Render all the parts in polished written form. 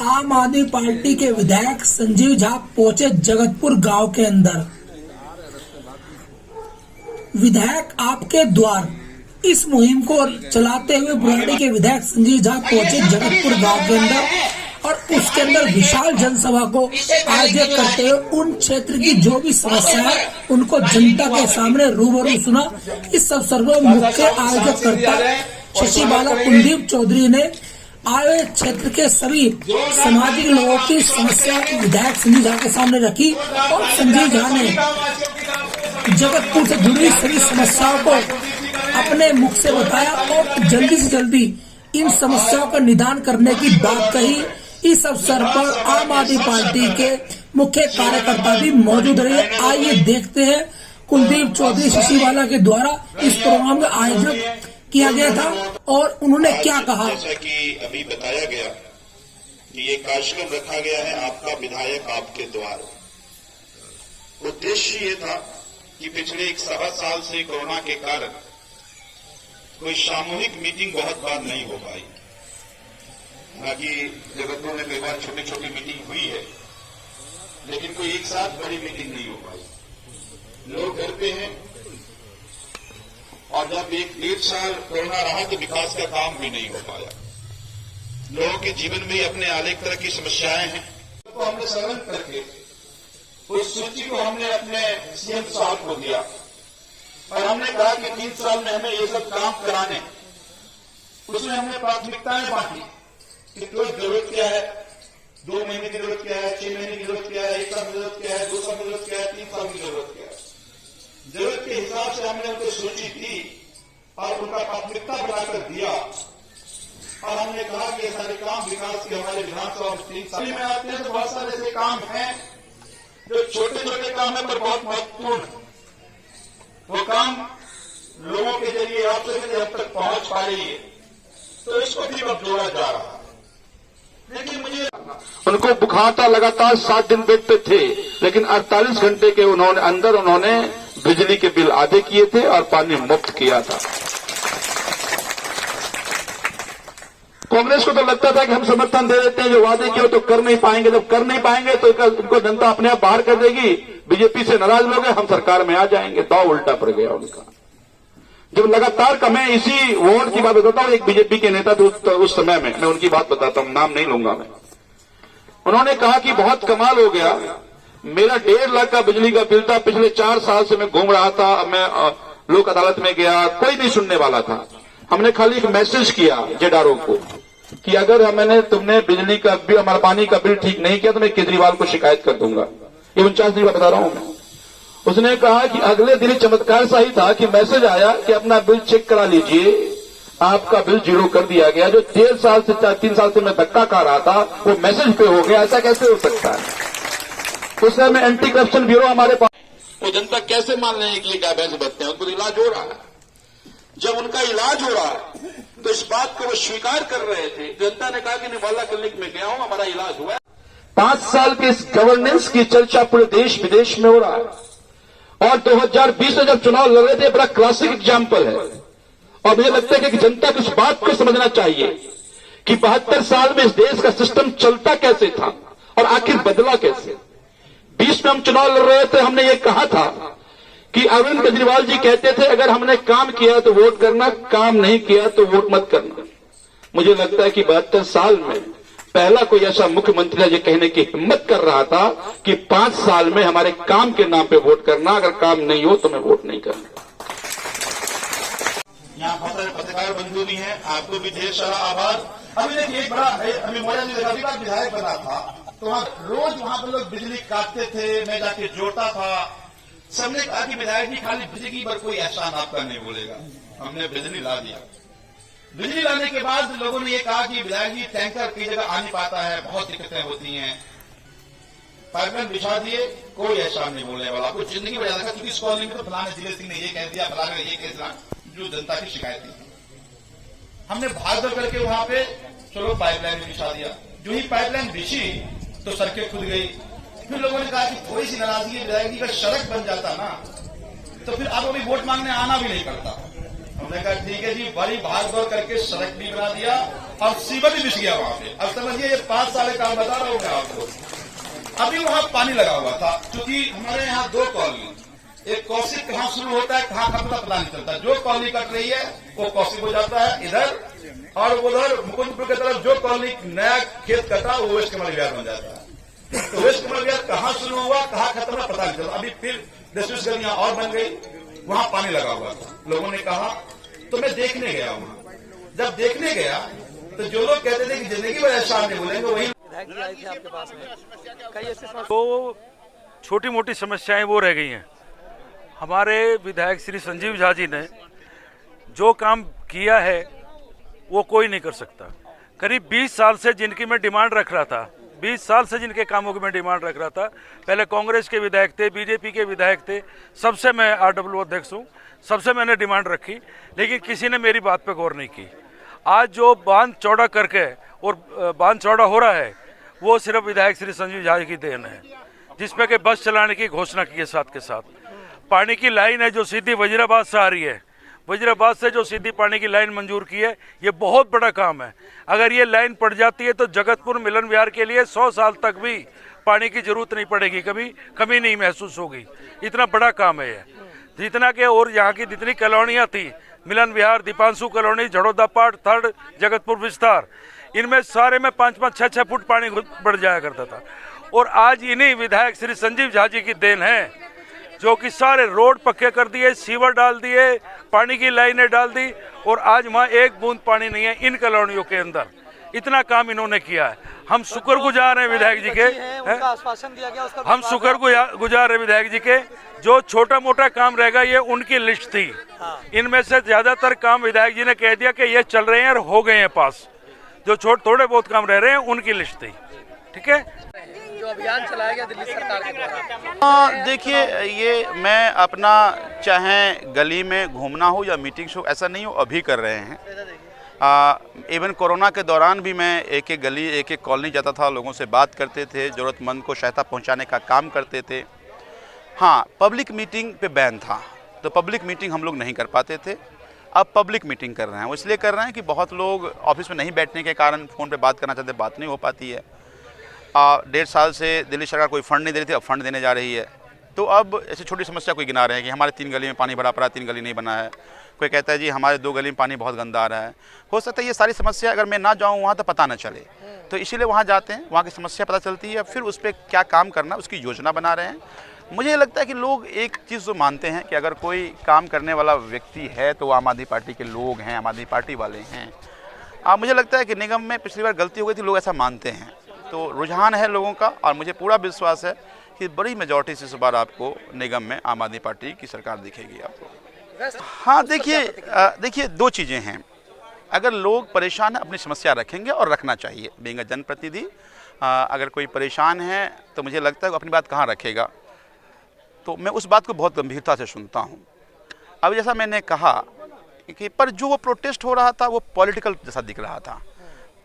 आम आदमी पार्टी के विधायक संजीव झा पहुंचे जगतपुर गांव के अंदर। विधायक आपके द्वार इस मुहिम को चलाते हुए बुराड़ी के विधायक संजीव झा पहुंचे जगतपुर गांव के अंदर और उसके अंदर विशाल जनसभा को आयोजित करते हुए उन क्षेत्र की जो भी समस्या है उनको जनता के सामने रूबरू सुना। इस अवसर पर मुख्य आयोजक करता शशि बाला कुलदीप चौधरी ने आए क्षेत्र के सभी सामाजिक लोगों की समस्या विधायक संजीव झा के सामने रखी और संजीव झा ने जगतपुर से जुड़ी सभी समस्याओं को अपने मुख से बताया और जल्दी से जल्दी इन समस्याओं का निदान करने की बात कही। इस अवसर पर आम आदमी पार्टी के मुख्य कार्यकर्ता भी मौजूद रहे। आइए देखते हैं कुलदीप चौधरी शशि बाला के द्वारा इस प्रोग्राम का आयोजन किया गया था और उन्होंने क्या कहा। जैसा कि अभी बताया गया कि ये कार्यक्रम रखा गया है आपका विधायक आपके द्वार। उद्देश्य ये था कि पिछले 1.25 साल से कोरोना के कारण कोई सामूहिक मीटिंग बहुत बार नहीं हो पाई। हालांकि जगतपुर में कई बार छोटी छोटी मीटिंग हुई है, लेकिन कोई एक साथ बड़ी मीटिंग नहीं हो पाई। लोग घर पे हैं और जब 1-1.5 साल कोरोना रहा तो विकास का काम भी नहीं हो पाया। लोगों के जीवन में अपने अनेक तरह की समस्याएं हैं, तो हमने सरल करके उस सूची को हमने अपने सीएम साहब को दिया और हमने कहा कि 3 साल में हमें ये सब काम कराने। उसमें हमने प्राथमिकताएं बांटी कि तो जरूरत क्या है, 2 महीने की जरूरत क्या है, 6 महीने की जरूरत क्या है, 1 साल की जरूरत क्या है, 2 साल की जरूरत क्या है, 3 साल की जरूरत क्या है। जरूरत के हिसाब से हमने उनको सूची दी और उनका प्राथमिकता बनाकर दिया और हमने कहा कि ये सारे काम विकास के हमारे विधानसभा में 3 साल में आते हैं। तो बहुत सारे ऐसे काम हैं जो छोटे छोटे काम है पर बहुत महत्वपूर्ण। वो काम लोगों के जरिए आप सभी हद तक पहुंच पा रही है, तो इसको भी अब जोड़ा जा रहा है। लेकिन मुझे उनको बुखार था, लगातार 7 दिन बेड पे थे, लेकिन 48 घंटे के उन्होंने बिजली के बिल आधे किए थे और पानी मुफ्त किया था। कांग्रेस को तो लगता था कि हम समर्थन दे देते हैं, जो वादे किए तो कर नहीं पाएंगे। जब कर नहीं पाएंगे तो उनको जनता अपने आप बाहर कर देगी, बीजेपी से नाराज लोग हैं, हम सरकार में आ जाएंगे। दाव उल्टा पड़ गया उनका। जब लगातार मैं इसी वार्ड की बात बताता हूं, एक बीजेपी के नेता थे उस समय में, मैं उनकी बात बताता हूं, नाम नहीं लूंगा मैं। उन्होंने कहा कि बहुत कमाल हो गया, मेरा 1.5 लाख का बिजली का बिल था, पिछले 4 साल से मैं घूम रहा था, मैं लोक अदालत में गया, कोई नहीं सुनने वाला था। हमने खाली एक मैसेज किया जेडारो को कि अगर तुमने बिजली का बिल, हमारा पानी का बिल ठीक नहीं किया तो मैं केजरीवाल को शिकायत कर दूंगा। ये 49 दिन बता रहा हूं मैं। उसने कहा कि अगले दिन चमत्कार सा ही था कि मैसेज आया कि अपना बिल चेक करा लीजिए, आपका बिल 0 कर दिया गया। जो 3 साल से मैं धक्का खा रहा था वो मैसेज पे हो गया। ऐसा कैसे हो सकता है? उस समय एंटी करप्शन ब्यूरो हमारे पास, वो जनता कैसे मान लेंगे कि ये क्या बहस बचते हैं? उनको इलाज हो रहा है। जब उनका इलाज हो रहा है तो इस बात को वो स्वीकार कर रहे थे। जनता ने कहा कि मैं मोहल्ला क्लिनिक में गया हूं, हमारा इलाज हुआ है। 5 साल के इस गवर्नेंस की चर्चा पूरे देश विदेश में हो रहा है और 2020 में जब चुनाव लड़ रहे थे, बड़ा क्लासिक एग्जाम्पल है। और मुझे लगता है कि जनता को इस बात को समझना चाहिए कि 72 साल में इस देश का सिस्टम चलता कैसे था और आखिर बदला कैसे। 20 में हम चुनाव लड़ रहे थे, हमने ये कहा था कि अरविंद केजरीवाल जी कहते थे अगर हमने काम किया तो वोट करना, काम नहीं किया तो वोट मत करना। मुझे लगता है कि 72 साल में पहला कोई ऐसा मुख्यमंत्री है जो कहने की हिम्मत कर रहा था कि 5 साल में हमारे काम के नाम पे वोट करना, अगर काम नहीं हो तो मैं वोट नहीं करना। यहाँ बहुत सारे पत्रकार बंधु भी हैं, आपको भी ढेर सारा आभार। अभी देखिए, एक बड़ा अभी मोया जी अभी बार विधायक बना था तो रोज वहां पर लोग बिजली काटते थे, मैं जाके जोड़ता था। सबने कहा कि विधायक जी खाली बिजली पर कोई एहसान आपका नहीं बोलेगा। हमने बिजली ला दिया। बिजली लाने के बाद लोगों ने ये कहा कि विधायक जी टैंकर कई जगह आ नहीं पाता है, बहुत दिक्कतें होती हैं। पाइपलाइन बिछा दिए, कोई एहसान नहीं बोलने वाला। आपको जिंदगी में याद रखा क्योंकि इस कॉलोनी में तो फलाने जिले सिंह ने ये कह दिया, फलाने ने ये कह दिया, जो जनता की शिकायत थी। हमने भाग करके वहां पे चलो पाइपलाइन बिछा दिया। जो ही पाइपलाइन बिछी तो सड़कें खुद गई। फिर लोगों ने कहा कि थोड़ी सी नाराजगी विधायक जी का सड़क बन जाता ना तो फिर अब अभी वोट मांगने आना भी नहीं पड़ता। हमने कहा ठीक है जी, बड़ी भाग दौड़ करके सड़क भी बना दिया और सीवर भी बिछ गया वहां पे। अब समझिए ये 5 साल का काम बता रहा हूं मैं आपको। अभी वहां पानी लगा हुआ था, क्योंकि हमारे यहाँ 2 कॉलोनी, एक कौशिक कहाँ शुरू होता है कहाँ खत्म पता नहीं चलता। जो कॉलोनी कट रही है वो कौशिक हो जाता है इधर, और उधर मुकुंदपुर की तरफ जो कॉलोनी नया खेत कटा वो वेस्ट कमल विहार बन जाता है। तो वेस्ट कमल विहार कहाँ शुरू हुआ कहाँ खत्म हुआ पता नहीं चलता। अभी फिर 10-20 गलियां और बन गई, वहां पानी लगा हुआ था। लोगों ने कहा, तो मैं देखने गया वहां। जब देखने गया तो जो लोग कहते थे कि जिंदगी में ऐसा नहीं बोलेंगे, वही आपके पास में कई ऐसे तो छोटी मोटी समस्याएं वो रह गई हैं। हमारे विधायक श्री संजीव झा जी ने जो काम किया है वो कोई नहीं कर सकता। करीब 20 साल से जिनकी मैं डिमांड रख रहा था, 20 साल से जिनके कामों की मैं डिमांड रख रहा था, पहले कांग्रेस के विधायक थे, बीजेपी के विधायक थे, सबसे मैं RWO अध्यक्ष हूँ, सबसे मैंने डिमांड रखी, लेकिन किसी ने मेरी बात पे गौर नहीं की। आज जो बांध चौड़ा करके और बांध चौड़ा हो रहा है वो सिर्फ विधायक श्री संजीव झा की देन है, जिसमें कि बस चलाने की घोषणा की है। साथ के साथ पानी की लाइन है जो सीधी वजीराबाद से आ रही है, वजीराबाद से जो सीधी पानी की लाइन मंजूर की है, ये बहुत बड़ा काम है। अगर ये लाइन पड़ जाती है तो जगतपुर मिलन विहार के लिए 100 साल तक भी पानी की जरूरत नहीं पड़ेगी, कभी कमी नहीं महसूस होगी। इतना बड़ा काम है ये, जितना कि और यहाँ की जितनी कॉलोनियाँ थी, Milan Vihar, Deepanshu colony, Jharoda part, third, Jagatpur Vistar, इनमें सारे में 5-5, 6-6 फुट पानी बढ़ जाया करता था। और आज इन्हीं विधायक श्री संजीव झा जी की देन है जो कि सारे रोड पक्के कर दिए, सीवर डाल दिए, पानी की लाइनें डाल दी, और आज वहाँ एक बूंद पानी नहीं है इन कॉलोनियों के अंदर। इतना काम इन्होंने किया है। हम शुक्रगुजार हैं विधायक जी के, आश्वासन दिया गया उसका हम शुक्रगुजार हैं विधायक जी के। जो छोटा मोटा काम रहेगा ये उनकी लिस्ट थी, इनमें से ज्यादातर काम विधायक जी ने कह दिया कि ये चल रहे हैं और हो गए हैं पास। जो थोड़े बहुत काम रह रहे हैं उनकी लिस्ट थी। ठीक है, जो अभियान चलाया गया दिल्ली सरकार के द्वारा। देखिए, ये मैं अपना चाहे गली में घूमना हो या मीटिंग्स हो, ऐसा नहीं हो, अभी कर रहे हैं। इवन कोरोना के दौरान भी मैं एक एक गली, एक एक कॉलोनी जाता था, लोगों से बात करते थे, ज़रूरतमंद को सहायता पहुंचाने का काम करते थे। हाँ, पब्लिक मीटिंग पे बैन था, तो पब्लिक मीटिंग हम लोग नहीं कर पाते थे। अब पब्लिक मीटिंग कर रहे हैं, वो इसलिए कर रहे हैं कि बहुत लोग ऑफिस में नहीं बैठने के कारण फ़ोन पे बात करना चाहते, बात नहीं हो पाती है। 1.5 साल से दिल्ली सरकार कोई फंड नहीं दे रही थी, अब फंड देने जा रही है। तो अब ऐसी छोटी समस्या कोई गिना रहे हैं कि हमारे 3 गली में पानी भरा पड़ा, 3 गली नहीं बना है। कोई कहता है जी हमारे 2 गली में पानी बहुत गंदा आ रहा है। हो सकता है ये सारी समस्या अगर मैं ना जाऊँ वहाँ तो पता ना चले, तो इसीलिए वहाँ जाते हैं, वहाँ की समस्या पता चलती है, फिर उस पर क्या काम करना उसकी योजना बना रहे हैं। मुझे लगता है कि लोग एक चीज़ जो मानते हैं कि अगर कोई काम करने वाला व्यक्ति है तो वो आम आदमी पार्टी के लोग हैं, आम आदमी पार्टी वाले हैं। मुझे लगता है कि निगम में पिछली बार गलती हो गई थी, लोग ऐसा मानते हैं। तो रुझान है लोगों का, और मुझे पूरा विश्वास है कि बड़ी मेजॉरिटी से इस बार आपको निगम में आम आदमी पार्टी की सरकार दिखेगी आपको। हाँ, देखिए 2 चीज़ें हैं। अगर लोग परेशान हैं, अपनी समस्या रखेंगे और रखना चाहिए। बीइंग अ जनप्रतिनिधि, अगर कोई परेशान है तो मुझे लगता है वो अपनी बात कहाँ रखेगा, तो मैं उस बात को बहुत गंभीरता से सुनता हूँ। अब जैसा मैंने कहा कि पर जो वो प्रोटेस्ट हो रहा था वो पॉलिटिकल जैसा दिख रहा था।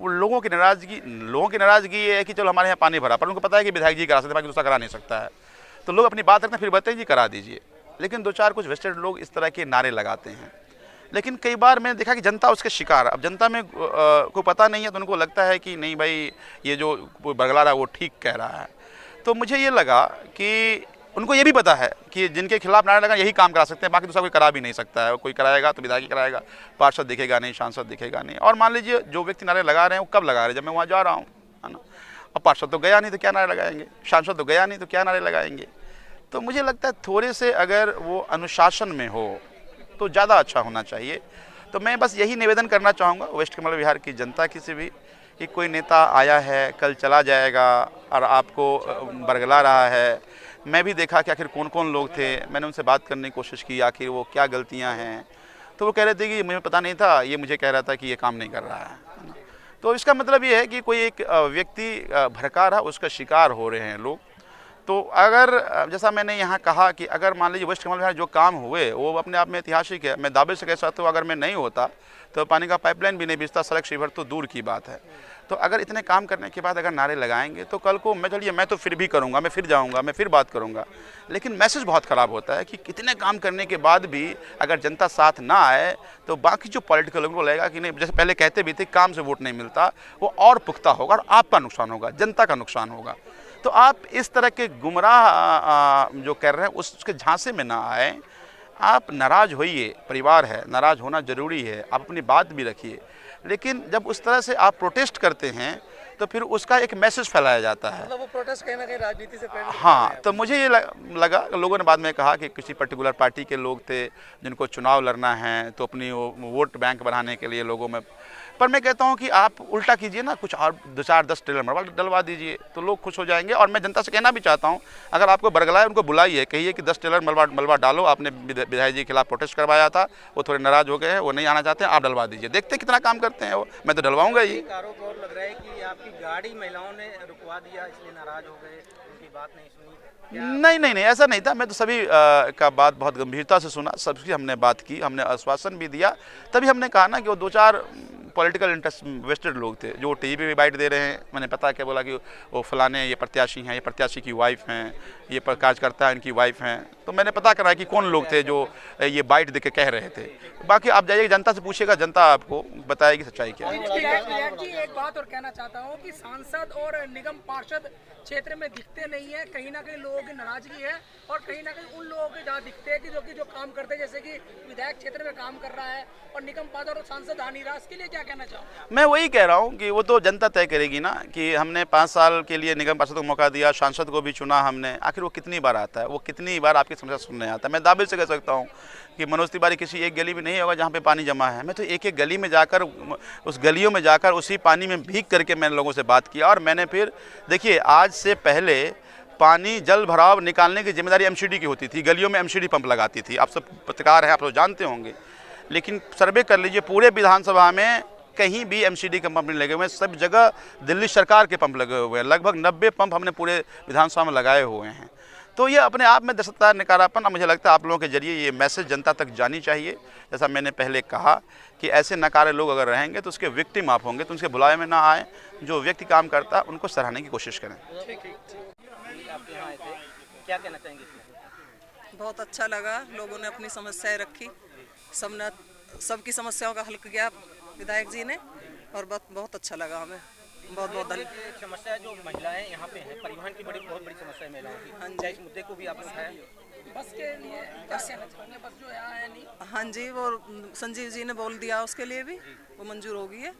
वो लोगों की नाराज़गी ये है कि चलो हमारे यहाँ पानी भरा, पर उनको पता है कि विधायक जी करा सकते हैं, बाकी दूसरा करा नहीं सकता है। तो लोग अपनी बात रखते हैं, फिर बताते हैं जी करा दीजिए। लेकिन 2-4 कुछ वेस्टेड लोग इस तरह के नारे लगाते हैं। लेकिन कई बार मैंने देखा कि जनता उसके शिकार, अब जनता में को पता नहीं है, तो उनको लगता है कि नहीं भाई ये जो बरगला रहा है वो ठीक कह रहा है। तो मुझे ये लगा कि उनको ये भी पता है कि जिनके खिलाफ नारा लगा यही काम करा सकते हैं, बाकी दूसरा कोई करा भी नहीं सकता है। कोई कराएगा तो विधायक कराएगा, पार्षद दिखेगा नहीं, सांसद दिखेगा नहीं। और मान लीजिए जो व्यक्ति नारे लगा रहे हैं वो कब लगा रहे हैं, जब मैं वहाँ जा रहा हूँ, है ना। अब पार्षद तो गया नहीं तो क्या नारे लगाएंगे, सांसद तो गया नहीं तो क्या नारे लगाएंगे। तो मुझे लगता है थोड़े से अगर वो अनुशासन में हो तो ज़्यादा अच्छा होना चाहिए। तो मैं बस यही निवेदन करना चाहूँगा वेस्ट कमल विहार की जनता की से भी कि कोई नेता आया है, कल चला जाएगा और आपको बरगला रहा है। मैं भी देखा कि आखिर कौन कौन लोग थे, मैंने उनसे बात करने की कोशिश की, आखिर वो क्या गलतियां हैं। तो वो कह रहे थे कि मुझे पता नहीं था, ये मुझे कह रहा था कि ये काम नहीं कर रहा है ना। तो इसका मतलब ये है कि कोई एक व्यक्ति भड़का रहा, उसका शिकार हो रहे हैं लोग। तो अगर जैसा मैंने यहाँ कहा कि अगर मान लीजिए वेस्ट कमल विहार जो काम हुए वो अपने आप में ऐतिहासिक है। मैं दावे से कह सकता हूँ अगर मैं नहीं होता तो पानी का पाइपलाइन भी नहीं बिछता, सड़क सीवर तो दूर की बात है। तो अगर इतने काम करने के बाद अगर नारे लगाएंगे तो कल को मैं तो फिर भी करूंगा, मैं फिर जाऊंगा, मैं फिर बात करूंगा, लेकिन मैसेज बहुत ख़राब होता है कि कितने काम करने के बाद भी अगर जनता साथ ना आए तो बाकी जो पॉलिटिकल लोगों को लगेगा कि नहीं, जैसे पहले कहते भी थे काम से वोट नहीं मिलता, वो और पुख्ता होगा और आपका नुकसान होगा, जनता का नुकसान होगा। तो आप इस तरह के गुमराह जो कर रहे हैं उसके झांसे में ना आए। आप नाराज़ होइए, परिवार है, नाराज़ होना ज़रूरी है, आप अपनी बात भी रखिए, लेकिन जब उस तरह से आप प्रोटेस्ट करते हैं तो फिर उसका एक मैसेज फैलाया जाता है। मतलब वो प्रोटेस्ट कहीं ना कहीं राजनीति से प्रेरित हाँ, तो मुझे ये लगा, लोगों ने बाद में कहा कि किसी पर्टिकुलर पार्टी के लोग थे जिनको चुनाव लड़ना है तो अपनी वोट बैंक बढ़ाने के लिए लोगों में, पर मैं कहता हूँ कि आप उल्टा कीजिए ना, कुछ और 2-4-10 ट्रेलर मलबा डलवा दीजिए तो लोग खुश हो जाएंगे। और मैं जनता से कहना भी चाहता हूँ, अगर आपको बरगलाए उनको बुलाइए, कहिए कि 10 ट्रेलर मलबा डालो, आपने विधायक जी के खिलाफ प्रोटेस्ट करवाया था, वो थोड़े नाराज़ हो गए हैं, वो नहीं आना चाहते हैं, आप डलवा दीजिए, देखते कितना काम करते हैं वो, मैं तो डलवाऊंगा ही। आरोप और लग रहा है कि आपकी गाड़ी महिलाओं ने रुकवा दिया इसलिए नाराज हो गए, उनकी बात नहीं सुनी। नहीं, ऐसा नहीं था। मैं तो सभी का बात बहुत गंभीरता से सुना, सबकी हमने बात की, हमने आश्वासन भी दिया। तभी हमने कहा ना कि वो 2-4 पॉलिटिकल इंटरेस्ट वेस्टेड लोग थे जो टीवी पे भी बाइट दे रहे हैं। मैंने पता क्या बोला कि वो फलाने ये प्रत्याशी हैं, ये प्रत्याशी की वाइफ हैं, ये कार्यकर्ता इनकी वाइफ हैं। तो मैंने पता करा कि कौन लोग थे जो ये बाइट दे के कह रहे थे। बाकी आप जाइए जनता से पूछिएगा, जनता आपको बताएगी सच्चाई क्या है। विधायक जी, एक बात और कहना चाहता हूँ कि सांसद और निगम पार्षद क्षेत्र में दिखते नहीं है, कहीं ना कहीं लोगों की नाराजगी है और कहीं ना कहीं उन लोगों के जहाँ दिखते हैं कि जो काम करते हैं, जैसे कि विधायक क्षेत्र में काम कर रहा है और निगम पार्षद और सांसद आ नहीं रहा, इसके लिए क्या कहना चाहूँगा? मैं वही कह रहा हूँ कि वो तो जनता तय करेगी ना कि हमने 5 साल के लिए निगम पार्षद को मौका दिया, सांसद को भी चुना हमने, आखिर वो कितनी बार आता है, वो कितनी बार आपकी समस्या सुनने आता है। मैं दावे से कह सकता हूँ कि मनोज तिवारी किसी एक गली में नहीं होगा जहाँ पे पानी जमा है। मैं तो एक गली में जाकर, उस गलियों में जाकर उसी पानी में भीग करके मैंने लोगों से बात किया। और मैंने फिर देखिए, आज से पहले पानी जल भराव निकालने की जिम्मेदारी एमसीडी की होती थी, गलियों में एमसीडी पंप लगाती थी। आप सब पत्रकार हैं, आप लोग जानते होंगे, लेकिन सर्वे कर लीजिए पूरे विधानसभा में कहीं भी एमसीडी के पंप नहीं लगे हुए हैं, सब जगह दिल्ली सरकार के पंप लगे हुए हैं। लगभग 90 पंप हमने पूरे विधानसभा में लगाए हुए हैं। तो ये अपने आप में दर्शाता है नकारापन। मुझे लगता है आप लोगों के जरिए ये मैसेज जनता तक जानी चाहिए। जैसा मैंने पहले कहा कि ऐसे नकारे लोग अगर रहेंगे तो उसके विक्टिम आप होंगे, तो उनके बुलावे में ना आए। जो व्यक्ति काम करता है उनको सराहने की कोशिश करें। आपके यहाँ आए थे, क्या कहना चाहेंगे इसमें? बहुत अच्छा लगा, लोगों ने अपनी समस्याएं रखी, सबने सबकी समस्याओं का हल किया विधायक जी ने, और बहुत अच्छा लगा हमें। बहुत धन्यवाद। समस्या जो महिलाएं यहाँ पे हैं, परिवहन की बहुत बड़ी समस्या है महिलाओं की। हाँ जी, इस मुद्दे को भी आपने उठाया। बस के लिए क्या कहना चाहेंगे? बस जो यहाँ है नहीं। हाँ जी, वो संजीव जी ने बोल दिया, उसके लिए भी वो मंजूर हो गई है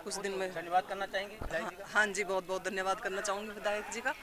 कुछ दिन में। धन्यवाद करना चाहेंगे? हाँ जी, बहुत धन्यवाद करना चाहूँगी विधायक जी का।